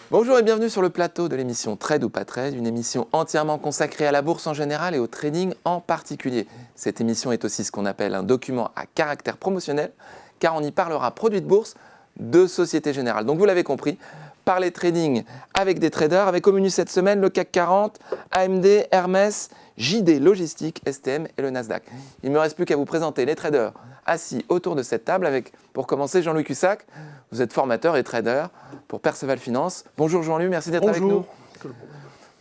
Bonjour et bienvenue sur le plateau de l'émission Trade ou pas Trade, une émission entièrement consacrée à la bourse en général et au trading en particulier. Cette émission est aussi ce qu'on appelle un document à caractère promotionnel, car on y parlera produits de bourse de Société Générale. Donc vous l'avez compris, parler trading avec des traders, avec au menu cette semaine le CAC 40, AMD, Hermès, JD Logistique, STM et le Nasdaq. Il ne me reste plus qu'à vous présenter les traders assis autour de cette table avec, pour commencer, Jean-Louis Cussac. Vous êtes formateur et trader pour Perceval Finance. Bonjour Jean-Louis, merci d'être avec nous.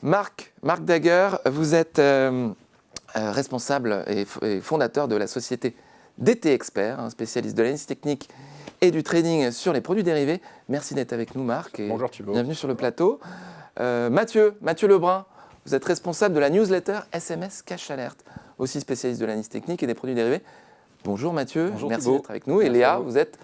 Marc Daguer, vous êtes responsable et fondateur de la société DT Expert, un spécialiste de l'analyse technique et du trading sur les produits dérivés. Merci d'être avec nous Marc. Et bonjour Thibault. Bienvenue sur le plateau. Mathieu Lebrun, vous êtes responsable de la newsletter SMS Cash Alert, aussi spécialiste de l'analyse technique et des produits dérivés. Bonjour Mathieu, bonjour merci Thibault. d'être avec nous. Et Léa, vous êtes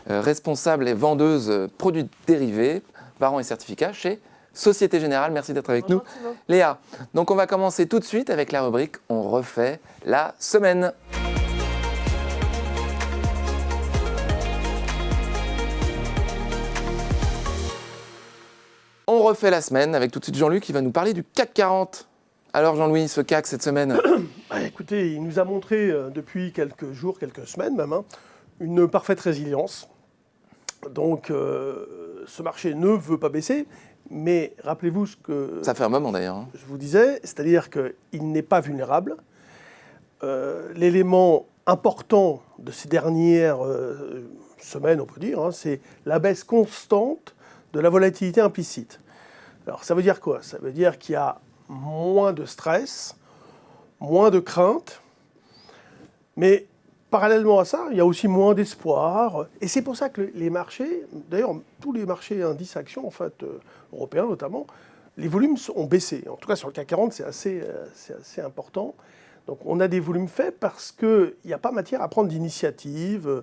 responsable et vendeuse produits dérivés, parents et certificats chez Société Générale. Merci d'être avec nous. Léa, donc on va commencer tout de suite avec la rubrique « On refait la semaine ». On refait la semaine avec tout de suite Jean-Louis qui va nous parler du CAC 40. Alors Jean-Louis, ce CAC cette semaine Écoutez, il nous a montré depuis quelques jours, quelques semaines même, une parfaite résilience. Donc ce marché ne veut pas baisser, mais rappelez-vous ce que ça fait un moment d'ailleurs. Je vous disais, c'est-à-dire qu'il n'est pas vulnérable. L'élément important de ces dernières semaines, on peut dire, c'est la baisse constante de la volatilité implicite. Alors ça veut dire quoi? Ça veut dire qu'il y a moins de stress, moins de crainte, mais parallèlement à ça, il y a aussi moins d'espoir. Et c'est pour ça que les marchés, d'ailleurs tous les marchés indices actions, en fait, européens notamment, les volumes ont baissé. En tout cas sur le CAC 40, c'est assez important. Donc on a des volumes faibles parce qu'il n'y a pas matière à prendre d'initiative.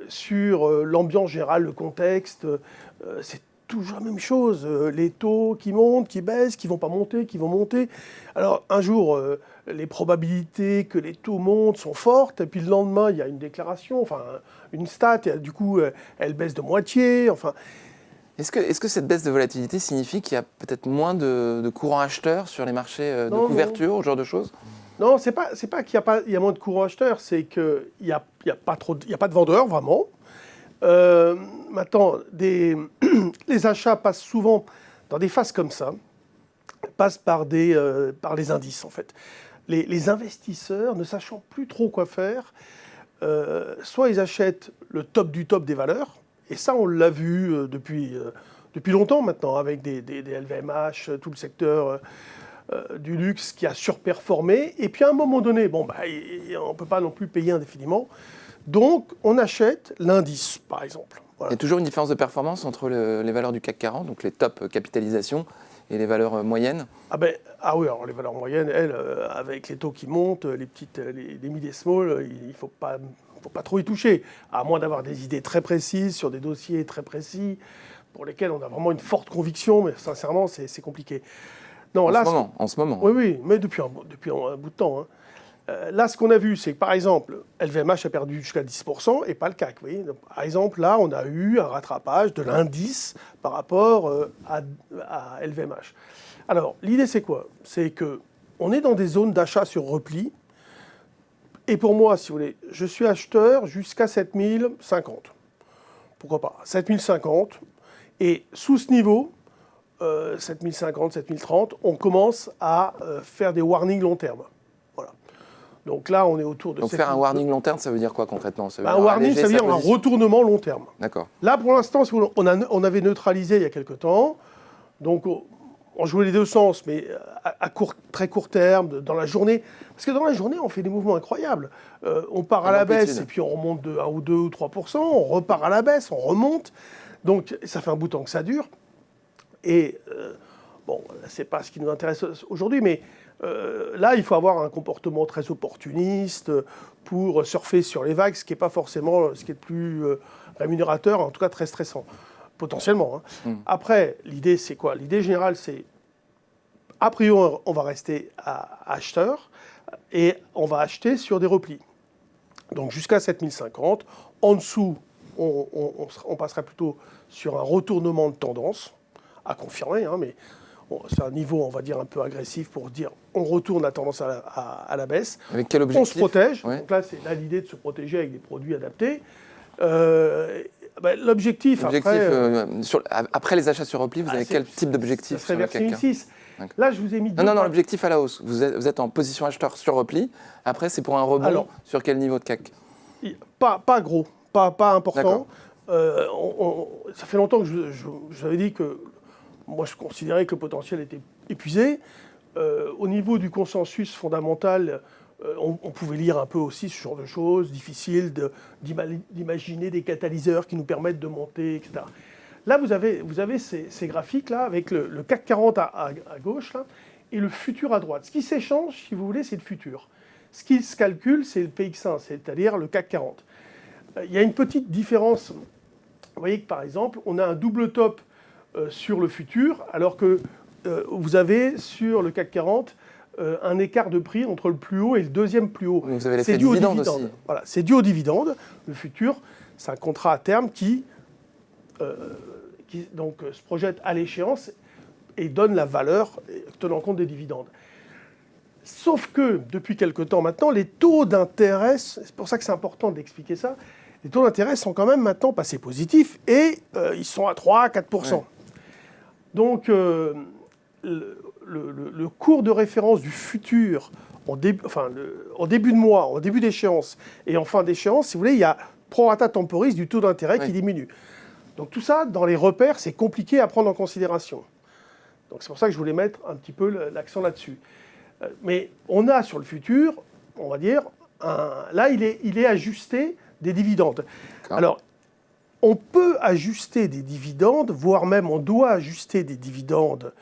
Sur l'ambiance générale, le contexte, c'est toujours la même chose. Les taux qui montent, qui baissent, qui ne vont pas monter, qui vont monter. Alors un jour, les probabilités que les taux montent sont fortes, et puis le lendemain, il y a une déclaration, enfin une stat, et du coup, elle baisse de moitié. Enfin. Est-ce que cette baisse de volatilité signifie qu'il y a peut-être moins de courants acheteurs sur les marchés de couverture, ce genre de choses? Non, c'est pas qu'il y a moins de courants acheteurs, c'est qu'il n'y a pas de vendeurs, vraiment. Maintenant, les achats passent souvent dans des phases comme ça, passent par les indices, en fait. Les investisseurs, ne sachant plus trop quoi faire, soit ils achètent le top du top des valeurs, et ça, on l'a vu depuis longtemps maintenant, avec des LVMH, tout le secteur du luxe qui a surperformé. Et puis à un moment donné, on ne peut pas non plus payer indéfiniment. Donc on achète l'indice, par exemple. Voilà. Il y a toujours une différence de performance entre les valeurs du CAC 40, donc les top capitalisations, et les valeurs moyennes? Ah oui, alors les valeurs moyennes, elles, avec les taux qui montent, les mid et small, il ne faut pas trop y toucher, à moins d'avoir des idées très précises sur des dossiers très précis, pour lesquels on a vraiment une forte conviction, mais sincèrement, c'est compliqué. Non, en ce moment. Oui, mais depuis un bout de temps. Là, ce qu'on a vu, c'est que, par exemple, LVMH a perdu jusqu'à 10% et pas le CAC. Vous voyez. Donc, par exemple, là, on a eu un rattrapage de l'indice par rapport à LVMH. Alors, l'idée, c'est quoi? C'est qu'on est dans des zones d'achat sur repli. Et pour moi, si vous voulez, je suis acheteur jusqu'à 7050. Pourquoi pas? 7050. Et sous ce niveau, 7050, 7030, on commence à faire des warnings long terme. Voilà. Donc là, on est autour de... Donc faire un warning long terme, ça veut dire quoi concrètement? Un warning, ça veut dire un retournement long terme. D'accord. Là, pour l'instant, on avait neutralisé il y a quelque temps. Donc on jouait les deux sens, mais à très court terme, dans la journée. Parce que dans la journée, on fait des mouvements incroyables. On part à la baisse et puis on remonte de 1 ou 2 ou 3%. On repart à la baisse, on remonte. Donc ça fait un bout de temps que ça dure. Et c'est pas ce qui nous intéresse aujourd'hui, mais là, il faut avoir un comportement très opportuniste pour surfer sur les vagues, ce qui n'est pas forcément ce qui est le plus rémunérateur, en tout cas très stressant, potentiellement. Après, l'idée, c'est quoi? L'idée générale, c'est, a priori, on va rester acheteur et on va acheter sur des replis. Donc jusqu'à 7050. En dessous, on passerait plutôt sur un retournement de tendance, à confirmer, hein, mais c'est un niveau, on va dire, un peu agressif pour dire on retourne la tendance à la baisse. Avec quel objectif? On se protège. Ouais. Donc là, c'est l'idée de se protéger avec des produits adaptés. L'objectif, après les achats sur repli, vous avez quel type d'objectif? Ça serait vers 6006. Là, je vous ai mis deux. Non, l'objectif à la hausse. Vous êtes en position acheteur sur repli. Après, c'est pour un rebond sur quel niveau de CAC? Pas gros, pas important. Ça fait longtemps que je vous avais dit que moi, je considérais que le potentiel était épuisé. Au niveau du consensus fondamental, on pouvait lire un peu aussi ce genre de choses, difficile d'imaginer des catalyseurs qui nous permettent de monter, etc. Là, vous avez ces graphiques-là, avec le CAC 40 à gauche, là, et le futur à droite. Ce qui s'échange, si vous voulez, c'est le futur. Ce qui se calcule, c'est le PX1, c'est-à-dire le CAC 40. Il y a une petite différence. Vous voyez que, par exemple, on a un double top sur le futur, alors que vous avez sur le CAC 40 un écart de prix entre le plus haut et le deuxième plus haut. Vous avez l'effet dividende aussi. Voilà, c'est dû au dividende. Le futur, c'est un contrat à terme qui se projette à l'échéance et donne la valeur tenant compte des dividendes. Sauf que, depuis quelque temps maintenant, les taux d'intérêt, c'est pour ça que c'est important d'expliquer ça, les taux d'intérêt sont quand même maintenant passés positifs et ils sont à 3-4%. Ouais. Donc, le cours de référence du futur en début de mois, en début d'échéance et en fin d'échéance, si vous voulez, il y a prorata temporis du taux d'intérêt qui diminue. Donc tout ça, dans les repères, c'est compliqué à prendre en considération. Donc c'est pour ça que je voulais mettre un petit peu l'accent là-dessus. Mais on a sur le futur, on va dire, là, il est ajusté des dividendes. Alors, on peut ajuster des dividendes, voire même on doit ajuster des dividendes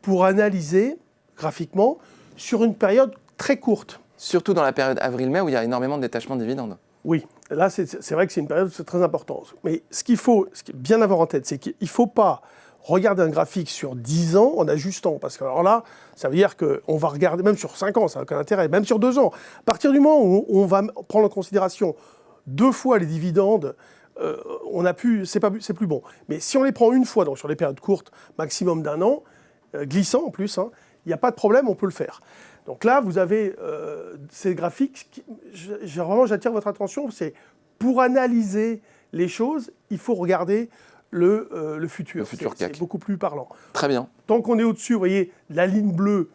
pour analyser graphiquement sur une période très courte. Surtout dans la période avril-mai où il y a énormément de détachement de dividendes. Oui, là c'est vrai que c'est une période très importante. Mais ce qu'il faut bien avoir en tête, c'est qu'il ne faut pas regarder un graphique sur 10 ans en ajustant. Parce que alors là, ça veut dire qu'on va regarder, même sur 5 ans, ça n'a aucun intérêt, même sur 2 ans. À partir du moment où on va prendre en considération 2 fois les dividendes, c'est plus bon. Mais si on les prend une fois, donc sur les périodes courtes, maximum d'1 an, glissant en plus, il n'y a pas de problème, on peut le faire. Donc là, vous avez ces graphiques, j'attire votre attention, c'est pour analyser les choses, il faut regarder le futur. Le futur CAC. C'est beaucoup plus parlant. Très bien. Tant qu'on est au-dessus, vous voyez, la ligne bleue,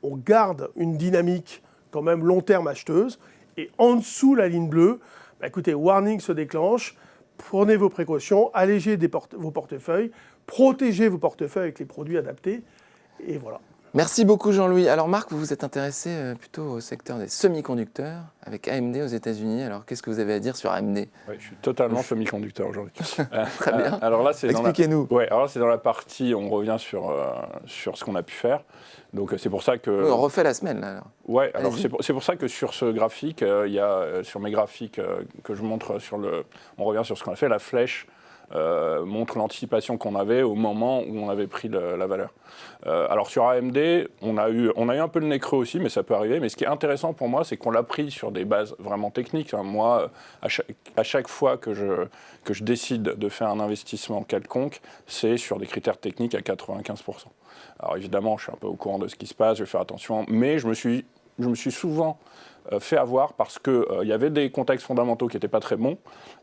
on garde une dynamique quand même long terme acheteuse, et en dessous la ligne bleue, écoutez, warning se déclenche, prenez vos précautions, allégez vos portefeuilles, protégez vos portefeuilles avec les produits adaptés, et voilà. Merci beaucoup Jean-Louis. Alors Marc, vous vous êtes intéressé plutôt au secteur des semi-conducteurs avec AMD aux États-Unis. Alors qu'est-ce que vous avez à dire sur AMD? Oui, je suis totalement semi-conducteur aujourd'hui. Très bien. Alors là, expliquez-nous. Alors là, c'est dans la partie, on revient sur ce qu'on a pu faire. Donc c'est pour ça que... Oui, on refait la semaine là. Ouais, alors c'est pour ça que sur ce graphique, il y a sur mes graphiques que je montre on revient sur ce qu'on a fait, la flèche montre l'anticipation qu'on avait au moment où on avait pris la valeur. Alors sur AMD, on a eu un peu le nez creux aussi, mais ça peut arriver. Mais ce qui est intéressant pour moi, c'est qu'on l'a pris sur des bases vraiment techniques. Moi, à chaque fois que je décide de faire un investissement quelconque, c'est sur des critères techniques à 95%. Alors évidemment, je suis un peu au courant de ce qui se passe, je vais faire attention, mais je me suis souvent fait avoir parce qu'il y avait des contextes fondamentaux qui n'étaient pas très bons.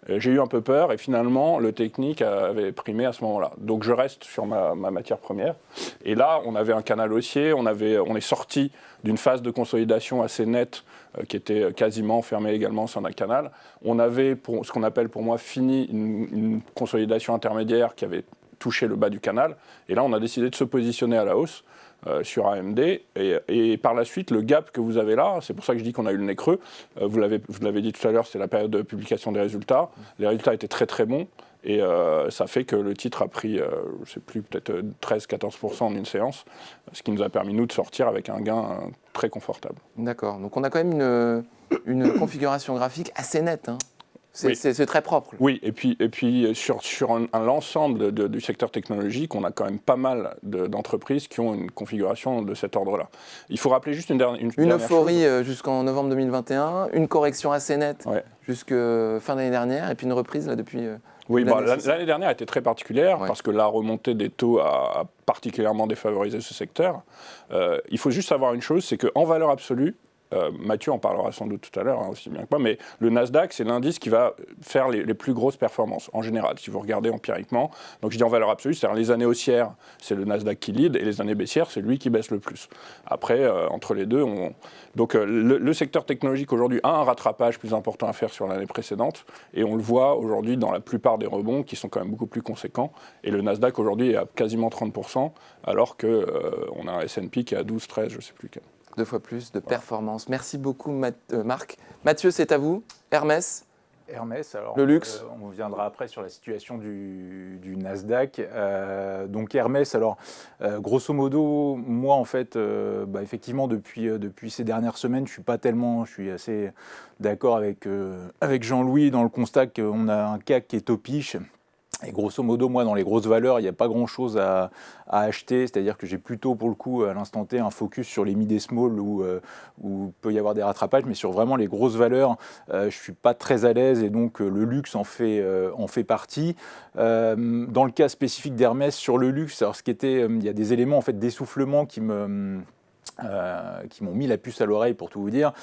J'ai eu un peu peur et finalement, le technique avait primé à ce moment-là. Donc je reste sur ma matière première. Et là, on avait un canal haussier, on est sorti d'une phase de consolidation assez nette qui était quasiment fermée également sur un canal. On avait, ce qu'on appelle pour moi, fini une consolidation intermédiaire qui avait touché le bas du canal. Et là, on a décidé de se positionner à la hausse. Sur AMD, et par la suite, le gap que vous avez là, c'est pour ça que je dis qu'on a eu le nez creux, vous l'avez dit tout à l'heure, c'est la période de publication des résultats, les résultats étaient très très bons, et ça fait que le titre a pris, je ne sais plus, peut-être 13-14% en une séance, ce qui nous a permis, nous, de sortir avec un gain très confortable. D'accord, donc on a quand même une configuration graphique assez nette, hein. C'est très propre. Oui, et puis sur l'ensemble du secteur technologique, on a quand même pas mal d'entreprises qui ont une configuration de cet ordre-là. Il faut rappeler juste une euphorie jusqu'en novembre 2021, une correction assez nette jusqu'à fin d'année dernière, et puis une reprise là, depuis Oui, L'année, c'est ça l'année dernière a été très particulière parce que la remontée des taux a particulièrement défavorisé ce secteur. Il faut juste savoir une chose, c'est qu'en valeur absolue, Mathieu en parlera sans doute tout à l'heure, aussi bien que moi, mais le Nasdaq, c'est l'indice qui va faire les plus grosses performances, en général, si vous regardez empiriquement. Donc je dis en valeur absolue, c'est-à-dire les années haussières, c'est le Nasdaq qui lead, et les années baissières, c'est lui qui baisse le plus. Après, entre les deux, le secteur technologique aujourd'hui a un rattrapage plus important à faire sur l'année précédente, et on le voit aujourd'hui dans la plupart des rebonds qui sont quand même beaucoup plus conséquents, et le Nasdaq aujourd'hui est à quasiment 30%, alors qu'on a un S&P qui est à 12, 13, je ne sais plus quel. 2 fois plus de performance. Merci beaucoup, Marc. Mathieu, c'est à vous. Hermès. Hermès, alors le luxe. On viendra après sur la situation du Nasdaq. Donc Hermès, alors grosso modo, moi en fait, effectivement depuis ces dernières semaines, je suis assez d'accord avec Jean-Louis dans le constat qu'on a un CAC qui est topiche. Et grosso modo, moi, dans les grosses valeurs, il n'y a pas grand-chose à acheter. C'est-à-dire que j'ai plutôt, pour le coup, à l'instant T, un focus sur les mid et small où peut y avoir des rattrapages. Mais sur vraiment les grosses valeurs, je ne suis pas très à l'aise. Et donc, le luxe en fait partie. Dans le cas spécifique d'Hermès, sur le luxe, alors, il y a des éléments en fait, d'essoufflement qui m'ont mis la puce à l'oreille pour tout vous dire,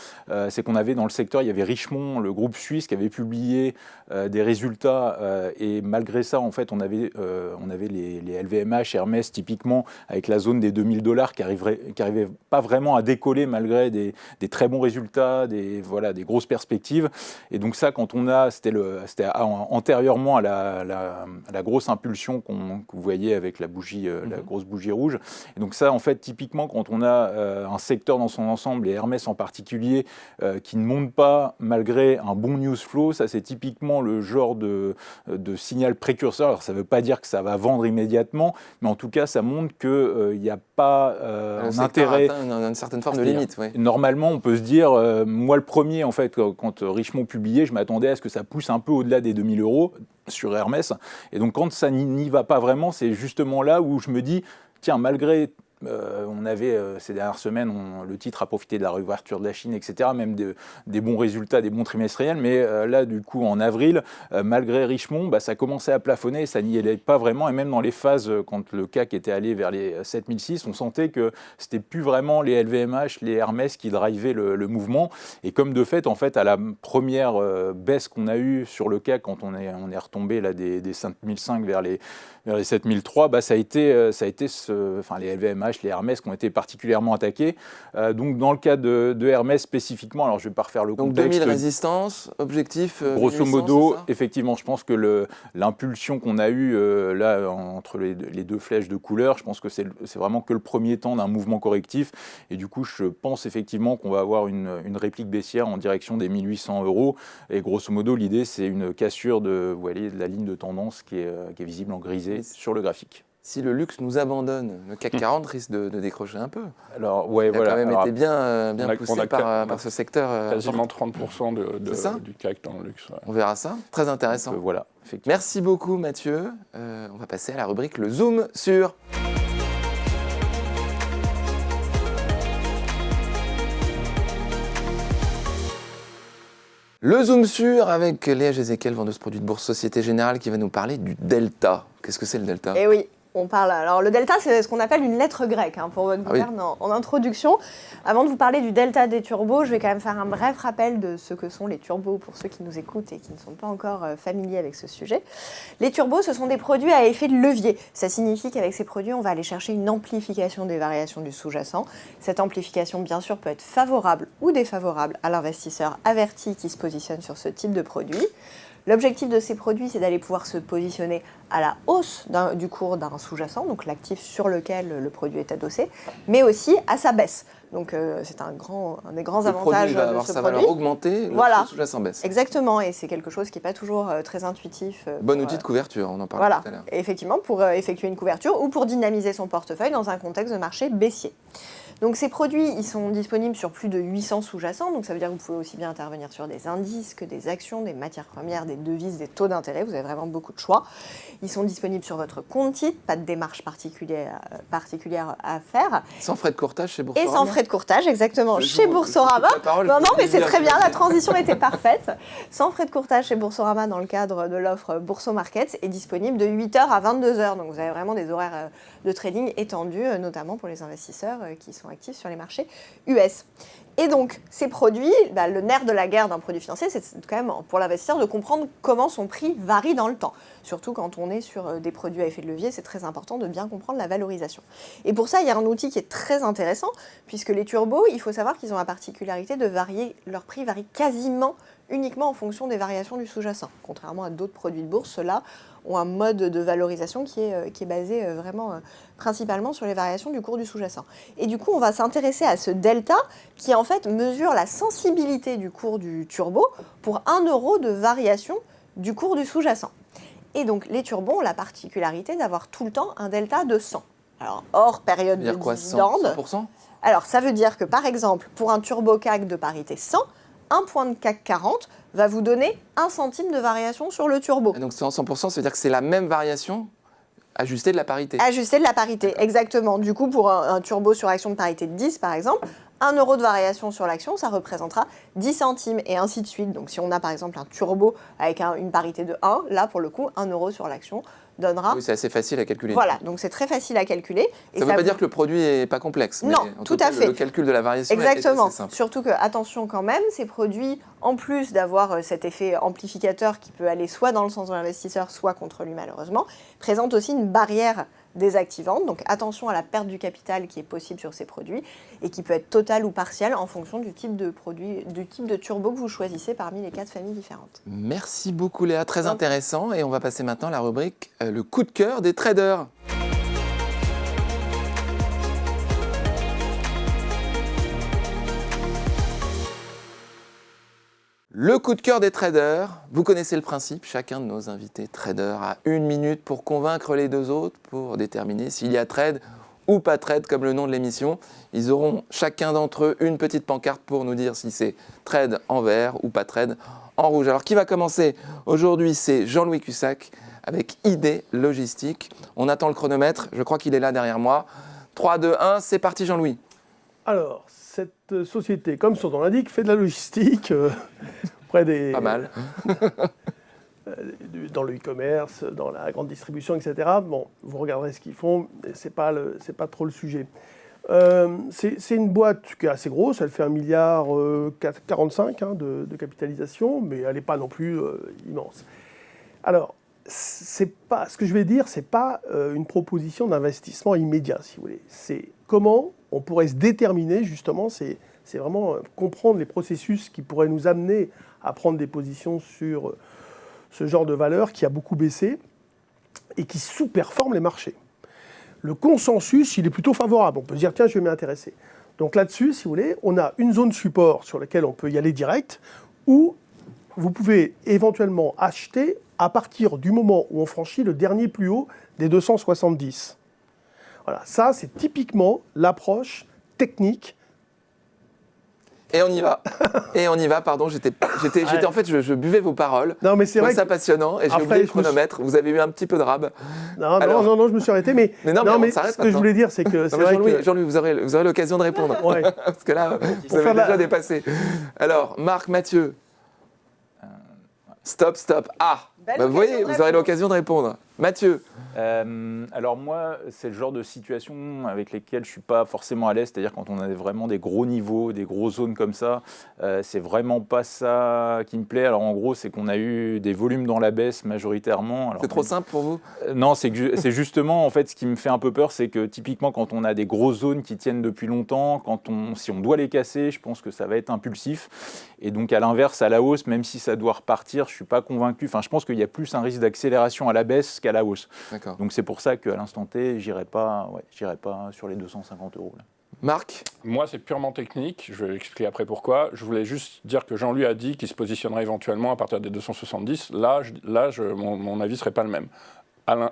c'est qu'on avait dans le secteur, il y avait Richemont, le groupe suisse, qui avait publié des résultats et malgré ça, en fait, on avait les LVMH, Hermès typiquement, avec la zone des $2000 qui arrivait pas vraiment à décoller malgré des très bons résultats, des grosses perspectives. Et donc ça, quand c'était antérieurement à la grosse impulsion que vous voyez avec la bougie, la grosse bougie rouge. Et donc ça, en fait, typiquement, quand on a un secteur dans son ensemble, et Hermès en particulier, qui ne monte pas malgré un bon news flow, ça c'est typiquement le genre de signal précurseur. Alors ça ne veut pas dire que ça va vendre immédiatement, mais en tout cas ça montre qu'il n'y a pas un intérêt. Atteint une certaine forme de limite. Ouais. Normalement, on peut se dire, moi le premier, en fait, quand Richemont publiait, je m'attendais à ce que ça pousse un peu au-delà des 2000 € sur Hermès. Et donc quand ça n'y va pas vraiment, c'est justement là où je me dis, tiens, malgré... on avait ces dernières semaines, le titre a profité de la réouverture de la Chine, etc., même des bons résultats, des bons trimestriels, mais là, du coup, en avril, malgré Richemont, ça commençait à plafonner, ça n'y allait pas vraiment, et même dans les phases, quand le CAC était allé vers les 7006, on sentait que c'était plus vraiment les LVMH, les Hermès qui drivaient le mouvement, et comme de fait, en fait, à la première baisse qu'on a eue sur le CAC, quand on est retombé là, des 5005 vers les 7003, ça a été les LVMH, les Hermès qui ont été particulièrement attaqués. Donc dans le cas de Hermès spécifiquement, alors je ne vais pas refaire le contexte. Donc 2000 résistances, objectif grosso modo, effectivement, je pense que l'impulsion qu'on a eue là entre les deux flèches de couleur, je pense que c'est vraiment que le premier temps d'un mouvement correctif. Et du coup, je pense effectivement qu'on va avoir une réplique baissière en direction des 1800 €. Et grosso modo, l'idée, c'est une cassure de la ligne de tendance qui est visible en grisé sur le graphique. Si le luxe nous abandonne, le CAC 40 risque de décrocher un peu. Alors, ouais, il a quand même été bien poussé par ce secteur. Quasiment 30% du CAC dans le luxe. Ouais. On verra ça. Très intéressant. Donc, voilà, merci beaucoup, Mathieu. On va passer à la rubrique Le Zoom sur... Le Zoom sur avec Léa Gézéquiel, vendeuse produits de Bourse Société Générale, qui va nous parler du delta. Qu'est-ce que c'est le delta ? Eh oui, on parle. Alors le delta, c'est ce qu'on appelle une lettre grecque, pour votre gouverne en introduction. Avant de vous parler du delta des turbos, je vais quand même faire un bref rappel de ce que sont les turbos pour ceux qui nous écoutent et qui ne sont pas encore familiers avec ce sujet. Les turbos, ce sont des produits à effet de levier. Ça signifie qu'avec ces produits, on va aller chercher une amplification des variations du sous-jacent. Cette amplification, bien sûr, peut être favorable ou défavorable à l'investisseur averti qui se positionne sur ce type de produit. L'objectif de ces produits, c'est d'aller pouvoir se positionner à la hausse du cours d'un sous-jacent, donc l'actif sur lequel le produit est adossé, mais aussi à sa baisse. Donc c'est un des grands avantages de ce produit. Va avoir sa valeur augmentée, le sous-jacent baisse. Exactement, et c'est quelque chose qui n'est pas toujours très intuitif. Bon outil de couverture, on en parlait tout à l'heure. Et effectivement, pour effectuer une couverture ou pour dynamiser son portefeuille dans un contexte de marché baissier. Donc ces produits, ils sont disponibles sur plus de 800 sous-jacents, donc ça veut dire que vous pouvez aussi bien intervenir sur des indices que des actions, des matières premières, des devises, des taux d'intérêt, vous avez vraiment beaucoup de choix. Ils sont disponibles sur votre compte titre, pas de démarche particulière à faire. Sans frais de courtage chez Et Boursorama. sans frais de courtage, exactement, Je chez vous- Boursorama. je vous coupe la parole, Non, je non, vous mais c'est dis très bien, bien. la transition était parfaite. Sans frais de courtage chez Boursorama dans le cadre de l'offre Bourso Markets est disponible de 8h à 22h. Donc vous avez vraiment des horaires de trading étendus, notamment pour les investisseurs qui sont actifs sur les marchés US. Et donc, ces produits, le nerf de la guerre d'un produit financier, c'est quand même pour l'investisseur de comprendre comment son prix varie dans le temps. Surtout quand on est sur des produits à effet de levier, c'est très important de bien comprendre la valorisation. Et pour ça, il y a un outil qui est très intéressant, puisque les turbos, il faut savoir qu'ils ont la particularité de varier, leur prix varie quasiment uniquement en fonction des variations du sous-jacent. Contrairement à d'autres produits de bourse, ceux-là ont un mode de valorisation qui est basé vraiment principalement sur les variations du cours du sous-jacent. Et du coup, on va s'intéresser à ce delta qui en fait mesure la sensibilité du cours du turbo pour 1 euro de variation du cours du sous-jacent. Et donc les turbos ont la particularité d'avoir tout le temps un delta de 100. Alors hors période de C'est-à-dire quoi, dividende. 100%? Alors ça veut dire que par exemple, pour un turbo CAC de parité 100, un point de CAC 40 va vous donner 1 centime de variation sur le turbo. Et donc 100%, ça veut dire que c'est la même variation ajustée de la parité. Ajusté de la parité, exactement. Du coup, pour un turbo sur action de parité de 10, par exemple, 1 euro de variation sur l'action, ça représentera 10 centimes et ainsi de suite. Donc, si on a par exemple un turbo avec une parité de 1, là, pour le coup, 1 euro sur l'action donnera... Oui, c'est assez facile à calculer. Voilà, donc c'est très facile à calculer. Et Ça ne veut pas dire que le produit n'est pas complexe. Non, mais en tout cas, à fait. Le calcul de la variation Exactement. est assez simple. Surtout que, attention quand même, ces produits, en plus d'avoir cet effet amplificateur qui peut aller soit dans le sens de l'investisseur, soit contre lui malheureusement, présentent aussi une barrière désactivante. Donc attention à la perte du capital qui est possible sur ces produits et qui peut être totale ou partielle en fonction du type de produit, du type de turbo que vous choisissez parmi les 4 familles différentes. Merci beaucoup Léa, très intéressant. Et on va passer maintenant à la rubrique le coup de cœur des traders. Le coup de cœur des traders, vous connaissez le principe, chacun de nos invités traders a 1 minute pour convaincre les 2 autres, pour déterminer s'il y a trade ou pas trade, comme le nom de l'émission. Ils auront chacun d'entre eux une petite pancarte pour nous dire si c'est trade en vert ou pas trade en rouge. Alors qui va commencer? Aujourd'hui, c'est Jean-Louis Cussac avec ID Logistique. On attend le chronomètre, je crois qu'il est là derrière moi. 3, 2, 1, c'est parti Jean-Louis. Alors, cette société, comme son nom l'indique, fait de la logistique près des... Pas mal. Dans le e-commerce, dans la grande distribution, etc. Bon, vous regarderez ce qu'ils font, c'est pas trop le sujet. C'est une boîte qui est assez grosse, elle fait 1,45 milliard de capitalisation, mais elle n'est pas non plus immense. Alors, ce que je vais dire, c'est pas une proposition d'investissement immédiat, si vous voulez. C'est comment on pourrait se déterminer, justement, c'est vraiment comprendre les processus qui pourraient nous amener à prendre des positions sur ce genre de valeur qui a beaucoup baissé et qui sous-performe les marchés. Le consensus, il est plutôt favorable. On peut se dire, tiens, je vais m'y intéresser. Donc là-dessus, si vous voulez, on a une zone support sur laquelle on peut y aller direct, où vous pouvez éventuellement acheter à partir du moment où on franchit le dernier plus haut des 270. Voilà, ça, c'est typiquement l'approche technique. Et on y va. Et on y va, pardon, j'étais en fait, je buvais vos paroles. Non, mais c'est vrai ça que... passionnant et j'ai Après, oublié le je me suis- chronomètre. Vous avez eu un petit peu de rab. Non, Alors- non, je me suis arrêté, mais, Mais non, mais on s'arrête ce que je maintenant. voulais dire, c'est que c'est Non, mais vrai que... Jean-Louis, vous aurez l'occasion de répondre. Ouais. Parce que là, vous avez faire la- déjà dépassé. Alors, Marc, Mathieu. Stop. Ah, Belle vous voyez, occasion de vous aurez répondre. l'occasion de répondre. Mathieu. Alors moi, c'est le genre de situation avec lesquelles je ne suis pas forcément à l'aise, c'est-à-dire quand on a vraiment des gros niveaux, des grosses zones comme ça, c'est vraiment pas ça qui me plaît. Alors en gros, c'est qu'on a eu des volumes dans la baisse majoritairement. Alors, C'est trop simple pour vous? Non, c'est justement en fait ce qui me fait un peu peur, c'est que typiquement quand on a des grosses zones qui tiennent depuis longtemps, si on doit les casser, je pense que ça va être impulsif. Et donc à l'inverse, à la hausse, même si ça doit repartir, je ne suis pas convaincu. Enfin, je pense qu'il y a plus un risque d'accélération à la baisse qu'à la hausse. D'accord. Donc c'est pour ça qu'à l'instant T, j'irai pas sur les 250 €. Là. Marc. Moi, c'est purement technique. Je vais expliquer après pourquoi. Je voulais juste dire que Jean-Louis a dit qu'il se positionnerait éventuellement à partir des 270. Mon avis ne serait pas le même.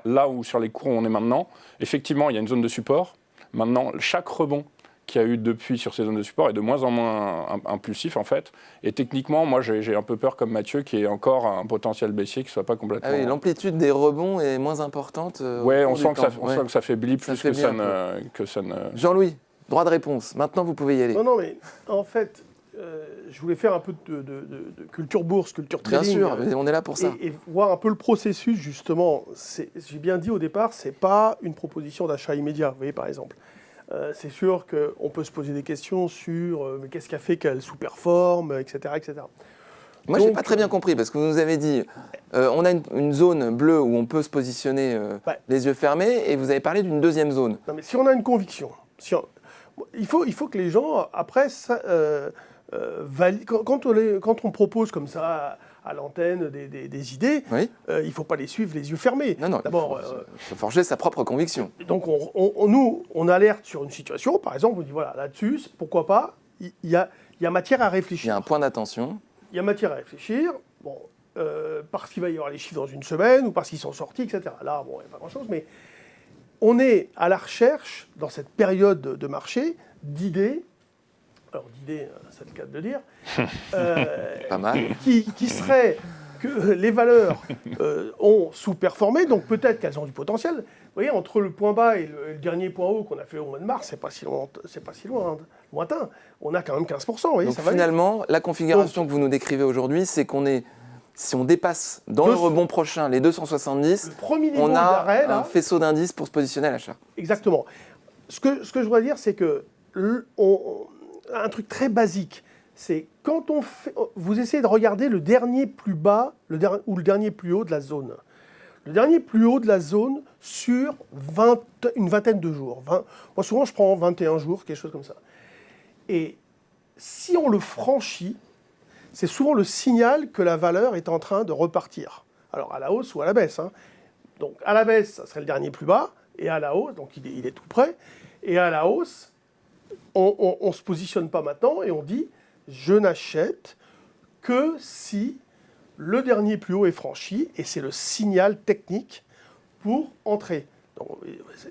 Là où sur les cours où on est maintenant, effectivement, il y a une zone de support. Maintenant, chaque rebond qu'il y a eu depuis sur ces zones de support est de moins en moins impulsif en fait. Et techniquement, moi j'ai un peu peur comme Mathieu qu'il y ait encore un potentiel baissier qui ne soit pas complètement... Ah oui, l'amplitude des rebonds est moins importante. Ouais, on sent que ça faiblit plus Ça que ça ne... Jean-Louis, droit de réponse. Maintenant, vous pouvez y aller. Non, mais en fait, je voulais faire un peu de culture bourse, culture trading. Bien sûr, on est là pour ça. Et voir un peu le processus, justement. J'ai bien dit au départ, ce n'est pas une proposition d'achat immédiat, vous voyez, par exemple. C'est sûr qu'on peut se poser des questions sur mais qu'est-ce qui a fait qu'elle sous-performe, etc., etc. Moi, je n'ai pas très bien compris, parce que vous nous avez dit, on a une zone bleue où on peut se positionner les yeux fermés, et vous avez parlé d'une deuxième zone. Non, mais si on a une conviction, il faut que les gens, après, quand on propose comme ça à l'antenne des idées, Oui. il ne faut pas les suivre les yeux fermés. Non, D'abord, il faut forger sa propre conviction. donc nous, on alerte sur une situation, par exemple, on dit voilà, là-dessus, pourquoi pas, il y a matière à Il y réfléchir. a un point d'attention. Il y a matière à réfléchir, bon, parce qu'il va y avoir les chiffres dans une semaine, ou parce qu'ils sont sortis, etc. Là, bon, il n'y a pas grand-chose, mais on est à la recherche, dans cette période de marché, d'idées, alors d'idées, c'est le cas de le dire, Pas mal. qui seraient que les valeurs ont sous-performé, donc peut-être qu'elles ont du potentiel. Vous voyez, entre le point bas et le dernier point haut qu'on a fait au mois de mars, c'est pas si lointain. On a quand même 15%, vous voyez, Donc ça va vite. finalement, la configuration que vous nous décrivez aujourd'hui, c'est qu'on est, si on dépasse dans le rebond prochain les 270, Le premier niveau on a d'arrêt, là, un faisceau d'indices pour se positionner à l'achat. exactement. Ce que je voudrais dire, c'est que un truc très basique, c'est quand vous essayez de regarder le dernier plus bas ou le dernier plus haut de la zone. Le dernier plus haut de la zone sur une vingtaine de jours. Moi, souvent, je prends 21 jours, quelque chose comme ça. Et si on le franchit, c'est souvent le signal que la valeur est en train de repartir. Alors, à la hausse ou à la baisse. Hein. Donc, à la baisse, ça serait le dernier plus bas, et à la hausse, donc il est tout près, et à la hausse, on ne se positionne pas maintenant, et on dit, je n'achète que si le dernier plus haut est franchi, et c'est le signal technique pour entrer.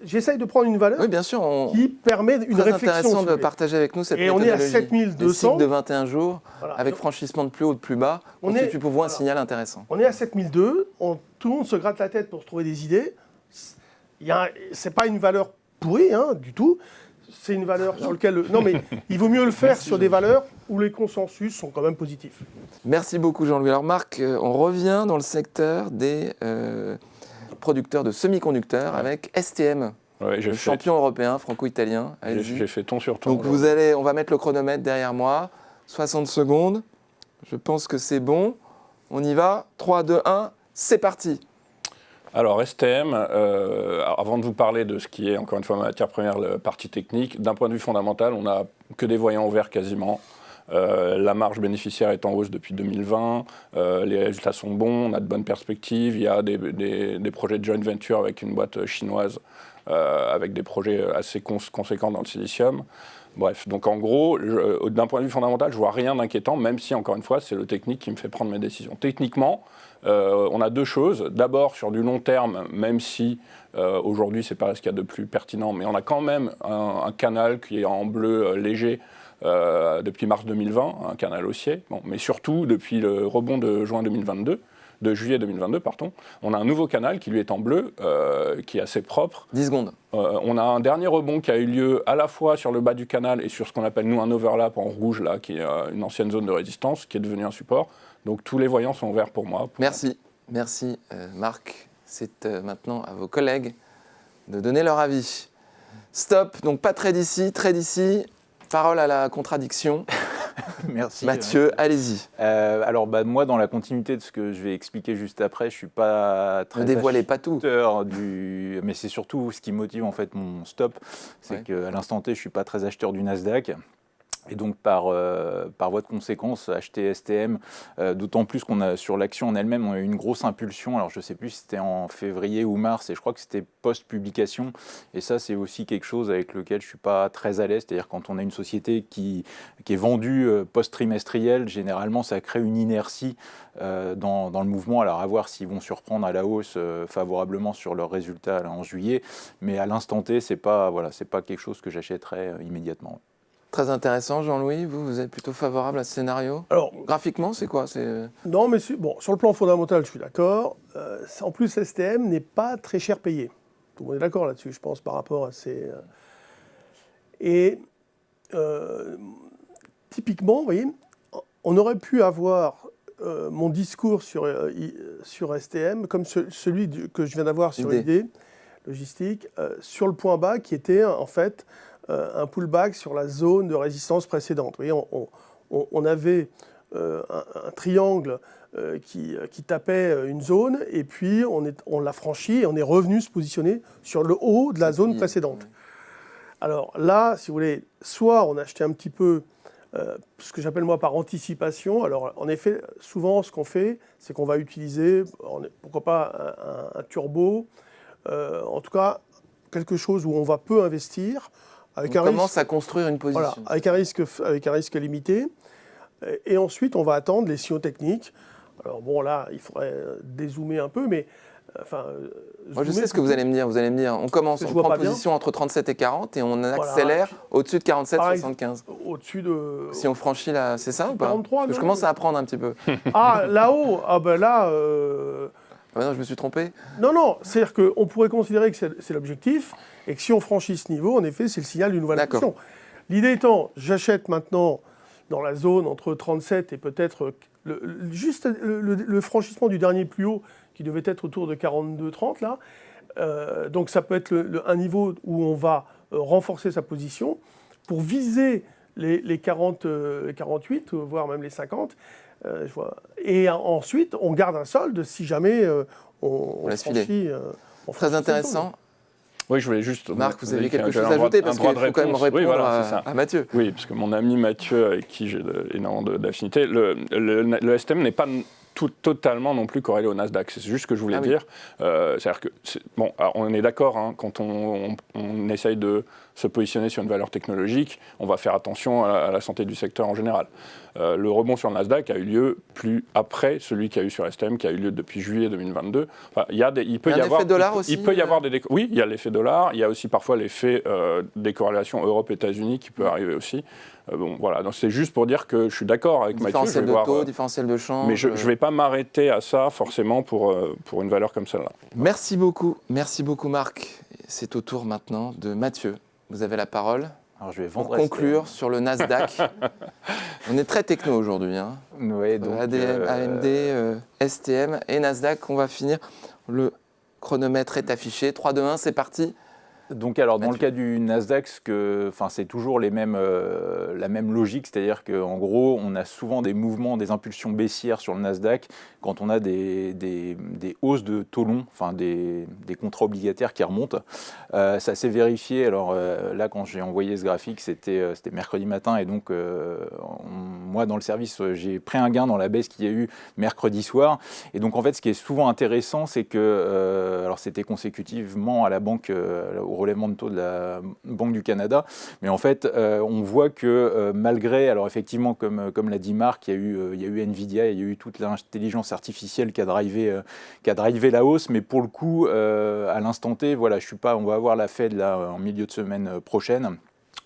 J'essaye de prendre une valeur Oui, bien sûr. qui permet une Très réflexion. intéressant si de vous voulez. partager avec nous cette Et on est à méthodologie. 7200. Les cycles de 21 jours, Voilà. avec franchissement de plus haut, de plus bas, constitue pour vous un signal intéressant. On est à 7002, tout le monde se gratte la tête pour se trouver des idées. C'est pas une valeur pourrie, hein, du tout. C'est une valeur sur laquelle... Non, mais il vaut mieux le faire sur des valeurs où les consensus sont quand même positifs. Merci beaucoup Jean-Louis. Alors Marc, on revient dans le secteur des producteurs de semi-conducteurs avec STM, Ouais, le champion européen franco-italien. J'ai fait ton sur ton. Donc on va mettre le chronomètre derrière moi, 60 secondes. Je pense que c'est bon. On y va. 3, 2, 1, c'est parti. Alors STM, avant de vous parler de ce qui est encore une fois ma matière première, la partie technique, d'un point de vue fondamental, on n'a que des voyants ouverts quasiment. La marge bénéficiaire est en hausse depuis 2020, les résultats sont bons, on a de bonnes perspectives, il y a des projets de joint venture avec une boîte chinoise, avec des projets assez conséquents dans le silicium. Bref, donc en gros, d'un point de vue fondamental, je ne vois rien d'inquiétant, même si, encore une fois, c'est le technique qui me fait prendre mes décisions. Techniquement, on a deux choses. D'abord, sur du long terme, même si aujourd'hui, ce n'est pas ce qu'il y a de plus pertinent, mais on a quand même un canal qui est en bleu léger depuis mars 2020, un canal haussier, bon, mais surtout depuis le rebond de juillet 2022, pardon, on a un nouveau canal qui lui est en bleu, qui est assez propre. 10 secondes. On a un dernier rebond qui a eu lieu à la fois sur le bas du canal et sur ce qu'on appelle nous un overlap en rouge, là, qui est une ancienne zone de résistance, qui est devenue un support. Donc tous les voyants sont ouverts pour moi. Merci Marc. C'est maintenant à vos collègues de donner leur avis. Stop, donc pas trade ici, trade ici. Parole à la contradiction. Merci. Mathieu, allez-y. Alors moi, dans la continuité de ce que je vais expliquer juste après, je ne suis pas très Ne dévoilez pas tout. mais c'est surtout ce qui motive en fait mon stop, c'est qu'à l'instant T, je ne suis pas très acheteur du Nasdaq. Et donc, par voie de conséquence, acheter STM, d'autant plus qu'on a, sur l'action en elle-même, on a eu une grosse impulsion. Alors, je ne sais plus si c'était en février ou mars, et je crois que c'était post-publication. Et ça, c'est aussi quelque chose avec lequel je ne suis pas très à l'aise. C'est-à-dire, quand on a une société qui est vendue post-trimestriel, généralement, ça crée une inertie dans le mouvement. Alors, à voir s'ils vont surprendre à la hausse favorablement sur leurs résultats là, en juillet. Mais à l'instant T, ce n'est pas quelque chose que j'achèterais immédiatement. Très intéressant, Jean-Louis. Vous êtes plutôt favorable à ce scénario? Alors, graphiquement, c'est quoi? non, mais bon, sur le plan fondamental, je suis d'accord. En plus, STM n'est pas très cher payé. Tout le monde est d'accord là-dessus, je pense, par rapport à ces... Et typiquement, vous voyez, on aurait pu avoir mon discours sur STM comme celui que je viens d'avoir sur l'idée logistique, sur le point bas qui était en fait un pullback sur la zone de résistance précédente. Vous voyez, on avait un triangle qui tapait une zone, et puis on l'a franchi et on est revenu se positionner sur le haut de la zone précédente. Alors là, si vous voulez, soit on a acheté un petit peu ce que j'appelle moi par anticipation. Alors en effet, souvent ce qu'on fait, c'est qu'on va utiliser, pourquoi pas un turbo, en tout cas quelque chose où on va peu investir. On commence à construire une position. Voilà, avec un risque limité. Et ensuite, on va attendre les signaux techniques. Alors bon, là, il faudrait dézoomer un peu, mais... Moi, je sais ce que vous allez me dire. Vous allez me dire, on prend position entre 37 et 40 et on accélère au-dessus de 47,75. Au-dessus de... Si on franchit là, c'est ça ou pas? 43, je commence à apprendre un petit peu. Ah, là-haut, là... Ah non, je me suis trompé. Non, c'est-à-dire qu'on pourrait considérer que c'est l'objectif, et que si on franchit ce niveau, en effet, c'est le signal d'une nouvelle impulsion. L'idée étant, j'achète maintenant dans la zone entre 37 et peut-être juste le franchissement du dernier plus haut, qui devait être autour de 42,30 là. Donc ça peut être un niveau où on va renforcer sa position pour viser les 48, voire même les 50. Et ensuite, on garde un solde si jamais on franchit. Très intéressant. Oui, je voulais juste... Marc, vous avez quelque chose à ajouter parce qu'il faut quand même répondre à Mathieu. Oui, parce que mon ami Mathieu, avec qui j'ai énormément d'affinité, le STM n'est pas totalement non plus corrélé au Nasdaq. C'est juste ce que je voulais dire. C'est-à-dire que, bon, alors on est d'accord, hein, quand on essaye de se positionner sur une valeur technologique, on va faire attention à la santé du secteur en général. Le rebond sur le Nasdaq a eu lieu plus après celui qu'il y a eu sur STM, qui a eu lieu depuis juillet 2022. Enfin, il peut y avoir dollar aussi. Il peut y avoir oui, il y a l'effet dollar. Il y a aussi parfois l'effet des corrélations Europe-États-Unis qui peut arriver aussi. Bon, voilà. Donc c'est juste pour dire que je suis d'accord avec Mathieu. Différentiel de taux, différentiel de change. Mais je ne vais pas m'arrêter à ça forcément pour une valeur comme celle-là. Merci beaucoup Marc. C'est au tour maintenant de Mathieu. Vous avez la parole. Alors, je vais pour conclure sur le Nasdaq. On est très techno aujourd'hui. Hein. Oui, donc, ADM, AMD, STM et Nasdaq. On va finir. Le chronomètre est affiché. 3, 2, 1, c'est parti. Donc alors dans le cas du Nasdaq, c'est toujours la même logique, c'est-à-dire qu'en gros on a souvent des mouvements, des impulsions baissières sur le Nasdaq quand on a des hausses de taux longs, enfin des contrats obligataires qui remontent. Ça s'est vérifié, alors là quand j'ai envoyé ce graphique c'était mercredi matin et donc moi dans le service j'ai pris un gain dans la baisse qu'il y a eu mercredi soir et donc en fait ce qui est souvent intéressant c'est que, alors c'était consécutivement à la banque, au relèvement de taux de la Banque du Canada. Mais en fait, on voit que malgré, alors effectivement, comme l'a dit Marc, il y a eu Nvidia, il y a eu toute l'intelligence artificielle qui a drivé la hausse. Mais pour le coup, à l'instant T, voilà, on va avoir la Fed là, en milieu de semaine prochaine.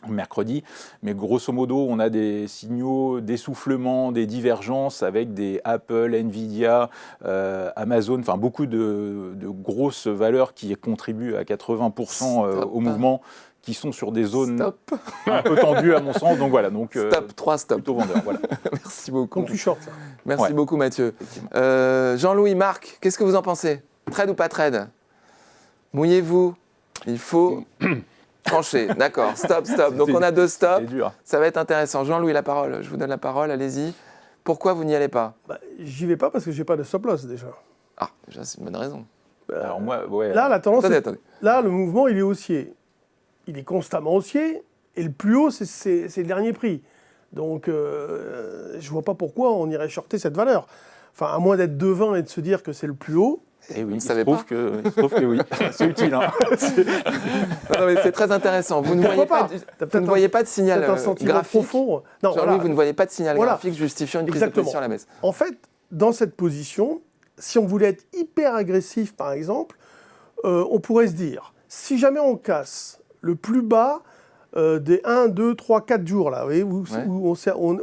Mercredi, mais grosso modo, on a des signaux d'essoufflement, des divergences avec des Apple, Nvidia, Amazon, enfin beaucoup de grosses valeurs qui contribuent à 80% au mouvement, qui sont sur des zones un peu tendues à mon sens. Donc voilà, stop. Plutôt vendeur. Voilà. Merci beaucoup. Donc tu short. Merci beaucoup Mathieu. Jean-Louis, Marc, qu'est-ce que vous en pensez? Trade ou pas trade? Mouillez-vous. Il faut... Tranché, d'accord, stop. Donc on a 2 stops, ça va être intéressant. Jean-Louis, la parole, je vous donne la parole, allez-y. Pourquoi vous n'y allez pas? J'y vais pas parce que j'ai pas de stop loss déjà. Ah, déjà c'est une bonne raison. Alors moi, là, la tendance, attendez. Là, le mouvement, il est haussier. Il est constamment haussier, et le plus haut, c'est le dernier prix. Donc, je ne vois pas pourquoi on irait shorter cette valeur. Enfin, à moins d'être devin et de se dire que c'est le plus haut. Et oui, Vous savez pas il se trouve que oui, c'est utile. Hein. Non, mais c'est très intéressant. Vous ne voyez Pourquoi pas, pas T'as vous peut-être ne voyez pas de signal peut-être un sentiment graphique. profond. Non, Jean-Louis, voilà. vous ne voyez pas de signal Voilà. graphique justifiant une prise Exactement. de position à la baisse. En fait, dans cette position, si on voulait être hyper agressif, par exemple, on pourrait se dire, si jamais on casse le plus bas des 1, 2, 3, 4 jours, là, vous voyez, où